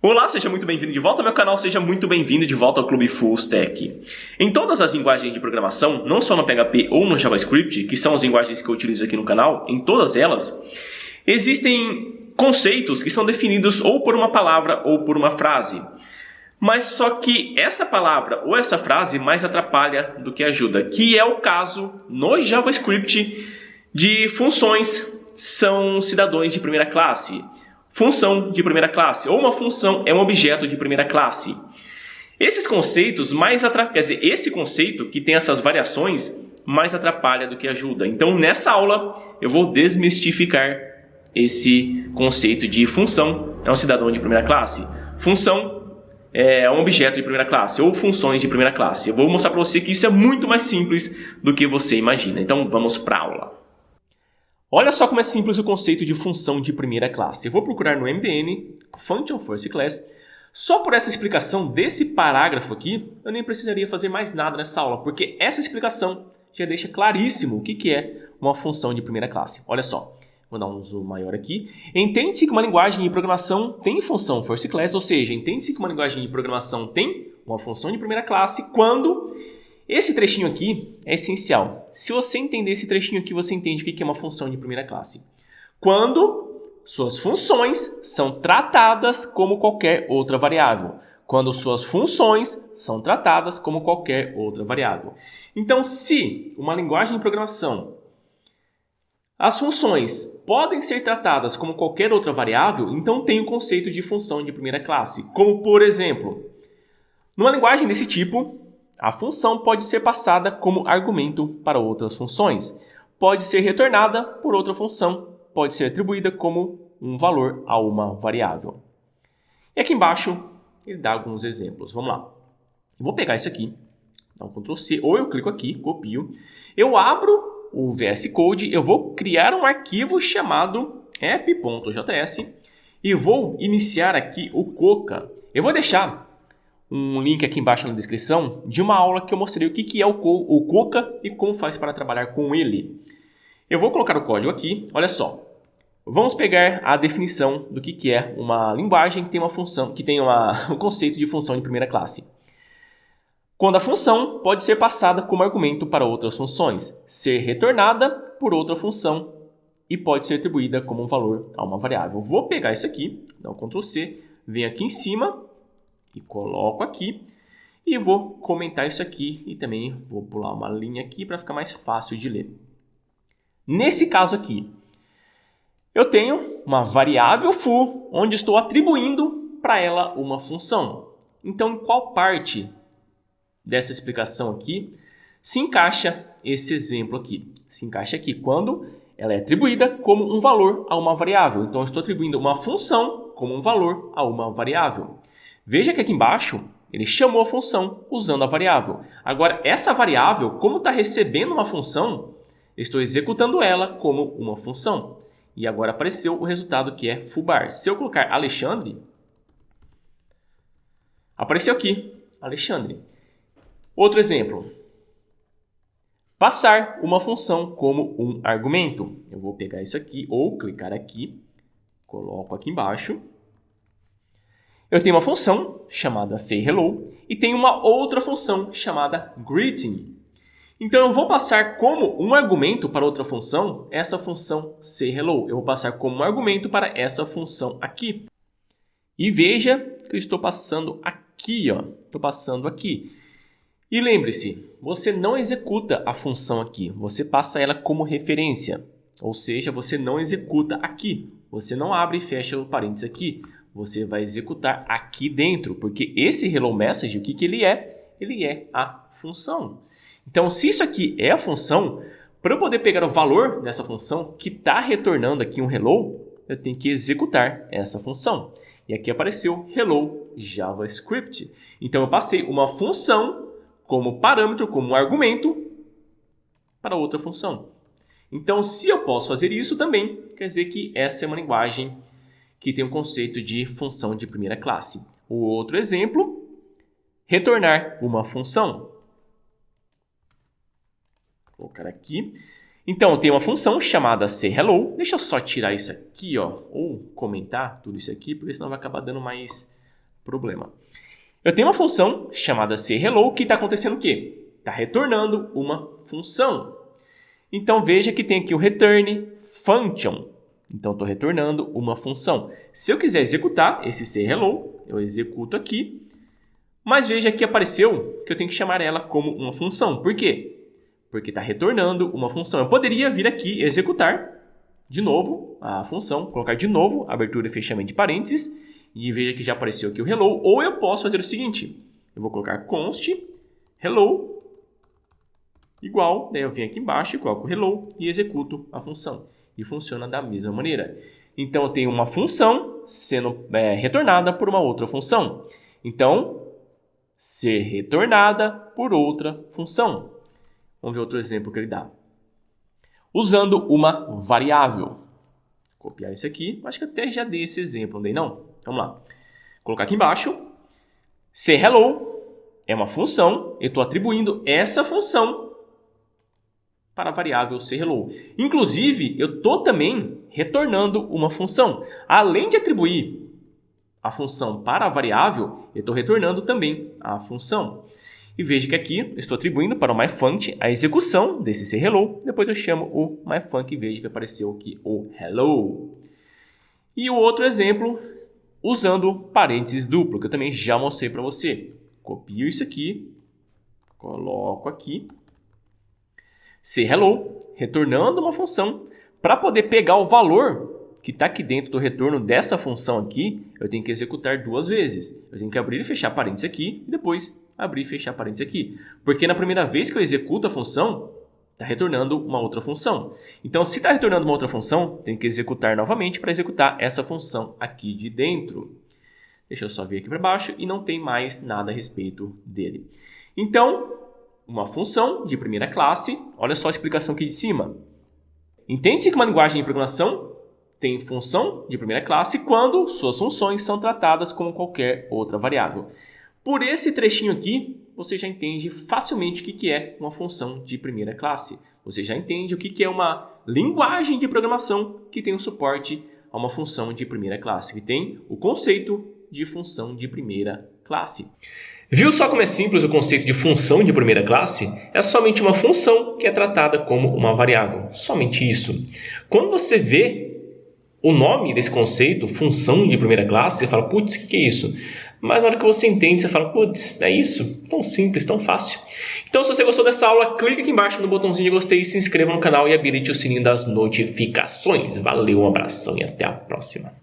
Olá, seja muito bem-vindo de volta ao meu canal, seja muito bem-vindo de volta ao Clube Full Stack. Em todas as linguagens de programação, não só no PHP ou no JavaScript, que são as linguagens que eu utilizo aqui no canal, em todas elas, existem conceitos que são definidos ou por uma palavra ou por uma frase. Mas só que essa palavra ou essa frase mais atrapalha do que ajuda, que é o caso no JavaScript de funções são cidadãos de primeira classe. Função de primeira classe, ou uma função é um objeto de primeira classe. Esses conceitos esse conceito que tem essas variações mais atrapalha do que ajuda. Então, nessa aula, eu vou desmistificar esse conceito de função é um cidadão de primeira classe. Função é um objeto de primeira classe, ou funções de primeira classe. Eu vou mostrar para você que isso é muito mais simples do que você imagina. Então, vamos para a aula. Olha só como é simples o conceito de função de primeira classe. Eu vou procurar no MDN, Function First Class. Só por essa explicação desse parágrafo aqui, eu nem precisaria fazer mais nada nessa aula, porque essa explicação já deixa claríssimo o que é uma função de primeira classe. Olha só, vou dar um zoom maior aqui. Entende-se que uma linguagem de programação tem função First Class, ou seja, entende-se que uma linguagem de programação tem uma função de primeira classe quando... Esse trechinho aqui é essencial. Se você entender esse trechinho aqui, você entende o que é uma função de primeira classe. Quando suas funções são tratadas como qualquer outra variável. Quando suas funções são tratadas como qualquer outra variável. Então, se uma linguagem de programação, as funções podem ser tratadas como qualquer outra variável, então tem o conceito de função de primeira classe. Como, por exemplo, numa linguagem desse tipo... A função pode ser passada como argumento para outras funções. Pode ser retornada por outra função. Pode ser atribuída como um valor a uma variável. E aqui embaixo ele dá alguns exemplos. Vamos lá. Eu vou pegar isso aqui, dar um Ctrl C, ou eu clico aqui, copio. Eu abro o VS Code, eu vou criar um arquivo chamado app.js e vou iniciar aqui o Coca. Eu vou deixar um link aqui embaixo na descrição de uma aula que eu mostrei o que é o Coca e como faz para trabalhar com ele. Eu vou colocar o código aqui, olha só. Vamos pegar a definição do que é uma linguagem que tem uma função, que tem o conceito de função de primeira classe. Quando a função pode ser passada como argumento para outras funções, ser retornada por outra função e pode ser atribuída como um valor a uma variável. Vou pegar isso aqui, dar um Ctrl C, venho aqui em cima e coloco aqui e vou comentar isso aqui e também vou pular uma linha aqui para ficar mais fácil de ler. Nesse caso aqui, eu tenho uma variável foo onde estou atribuindo para ela uma função. Então, em qual parte dessa explicação aqui se encaixa esse exemplo aqui? Se encaixa aqui quando ela é atribuída como um valor a uma variável. Então, eu estou atribuindo uma função como um valor a uma variável. Veja que aqui embaixo ele chamou a função usando a variável. Agora, essa variável, como está recebendo uma função, eu estou executando ela como uma função. E agora apareceu o resultado que é foobar. Se eu colocar Alexandre, apareceu aqui, Alexandre. Outro exemplo. Passar uma função como um argumento. Eu vou pegar isso aqui ou clicar aqui, coloco aqui embaixo. Eu tenho uma função chamada sayHello e tenho uma outra função chamada greeting. Então, eu vou passar como um argumento para outra função essa função sayHello. Eu vou passar como um argumento para essa função aqui. E veja que eu estou passando aqui, ó. Estou passando aqui. E lembre-se, você não executa a função aqui. Você passa ela como referência. Ou seja, você não executa aqui. Você não abre e fecha o parênteses aqui. Você vai executar aqui dentro, porque esse hello message, o que ele é? Ele é a função. Então, se isso aqui é a função, para eu poder pegar o valor dessa função que está retornando aqui um hello, eu tenho que executar essa função. E aqui apareceu hello JavaScript. Então, eu passei uma função como parâmetro, como argumento para outra função. Então, se eu posso fazer isso também, quer dizer que essa é uma linguagem que tem o conceito de função de primeira classe. O outro exemplo, retornar uma função. Vou colocar aqui. Então, eu tenho uma função chamada sayHello. Deixa eu só tirar isso aqui, ó, ou comentar tudo isso aqui, porque senão vai acabar dando mais problema. Eu tenho uma função chamada serHello que está acontecendo o quê? Está retornando uma função. Então, veja que tem aqui o return function. Então, estou retornando uma função. Se eu quiser executar esse serHello, eu executo aqui. Mas veja que apareceu que eu tenho que chamar ela como uma função. Por quê? Porque está retornando uma função. Eu poderia vir aqui e executar de novo a função, colocar de novo abertura e fechamento de parênteses. E veja que já apareceu aqui o hello. Ou eu posso fazer o seguinte. Eu vou colocar const hello igual. Daí eu venho aqui embaixo e coloco hello e executo a função. E funciona da mesma maneira. Então, eu tenho uma função sendo retornada por uma outra função. Então, ser retornada por outra função. Vamos ver outro exemplo que ele dá. Usando uma variável. Copiar isso aqui. Acho que até já dei esse exemplo, não dei não? Vamos lá. Vou colocar aqui embaixo. serHello é uma função. Eu estou atribuindo essa função para a variável serHello. Inclusive, eu estou também retornando uma função. Além de atribuir a função para a variável, eu estou retornando também a função. E veja que aqui eu estou atribuindo para o myFunc a execução desse serHello. Depois eu chamo o myFunc e veja que apareceu aqui o hello. E o outro exemplo, usando parênteses duplo, que eu também já mostrei para você. Copio isso aqui, coloco aqui. serHello, retornando uma função. Para poder pegar o valor que está aqui dentro do retorno dessa função aqui, eu tenho que executar duas vezes. Eu tenho que abrir e fechar parênteses aqui e depois abrir e fechar parênteses aqui. Porque na primeira vez que eu executo a função, está retornando uma outra função. Então, se está retornando uma outra função, tenho que executar novamente para executar essa função aqui de dentro. Deixa eu só vir aqui para baixo e não tem mais nada a respeito dele. Então, uma função de primeira classe, olha só a explicação aqui de cima. Entende-se que uma linguagem de programação tem função de primeira classe quando suas funções são tratadas como qualquer outra variável. Por esse trechinho aqui, você já entende facilmente o que é uma função de primeira classe. Você já entende o que é uma linguagem de programação que tem o suporte a uma função de primeira classe, que tem o conceito de função de primeira classe. Viu só como é simples o conceito de função de primeira classe? É somente uma função que é tratada como uma variável. Somente isso. Quando você vê o nome desse conceito, função de primeira classe, você fala, putz, o que é isso? Mas na hora que você entende, você fala, putz, é isso? Tão simples, tão fácil. Então, se você gostou dessa aula, clique aqui embaixo no botãozinho de gostei, se inscreva no canal e habilite o sininho das notificações. Valeu, um abração e até a próxima.